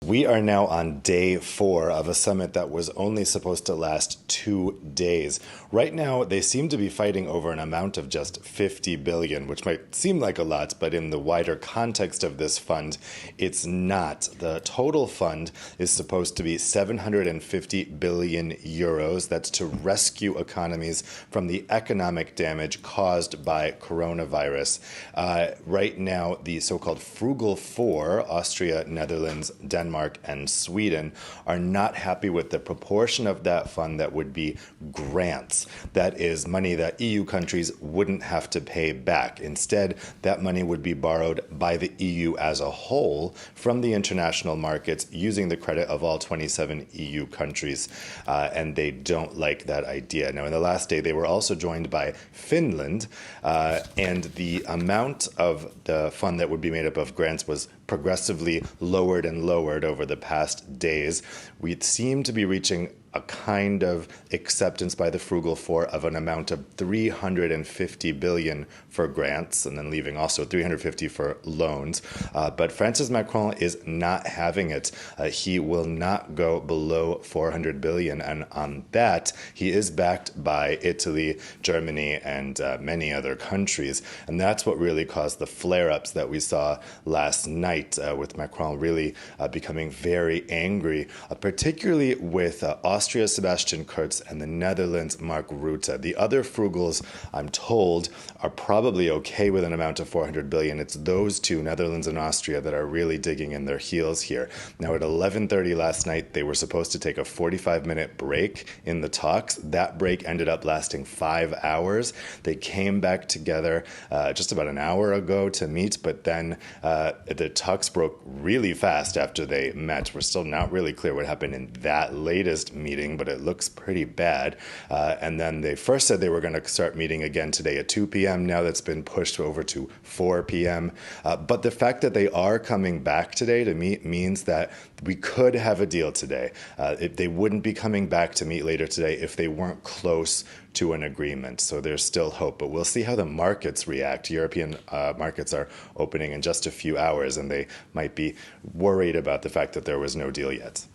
We are now on day 4 of a summit that was only supposed to last 2 days. Right now, they seem to be fighting over an amount of just 50 billion, which might seem like a lot, but in the wider context of this fund, it's not. The total fund is supposed to be 750 billion euros. That's to rescue economies from the economic damage caused by coronavirus. Right now, the so-called Frugal Four, Austria, Netherlands, Denmark, and Sweden, are not happy with the proportion of that fund that would be grants. That is money that EU countries wouldn't have to pay back. Instead, that money would be borrowed by the EU as a whole from the international markets using the credit of all 27 EU countries, and they don't like that idea. Now, in the last day, they were also joined by Finland, and the amount of the fund that would be made up of grants was progressively lowered and lowered over the past days. We seem to be reaching a kind of acceptance by the Frugal Four of an amount of 350 billion for grants, and then leaving also 350 for loans. But Francis Macron is not having it. He will not go below 400 billion, and on that, he is backed by Italy, Germany, and many other countries. And that's what really caused the flare-ups that we saw last night, with Macron really becoming very angry, particularly with Austria, Sebastian Kurz, and the Netherlands, Mark Rutte. The other frugals, I'm told, are probably okay with an amount of 400 billion. It's those two, Netherlands and Austria, that are really digging in their heels here. Now, at 11:30 last night, they were supposed to take a 45-minute break in the talks. That break ended up lasting 5 hours. They came back together just about an hour ago to meet, but then the talks broke really fast after they met. We're still not really clear what happened in that latest meeting, but it looks pretty bad. And then they first said they were going to start meeting again today at 2 p.m. Now that's been pushed over to 4 p.m. But the fact that they are coming back today to meet means that we could have a deal today. They wouldn't be coming back to meet later today if they weren't close to an agreement. So there's still hope, but we'll see how the markets react. European markets are opening in just a few hours, and they might be worried about the fact that there was no deal yet.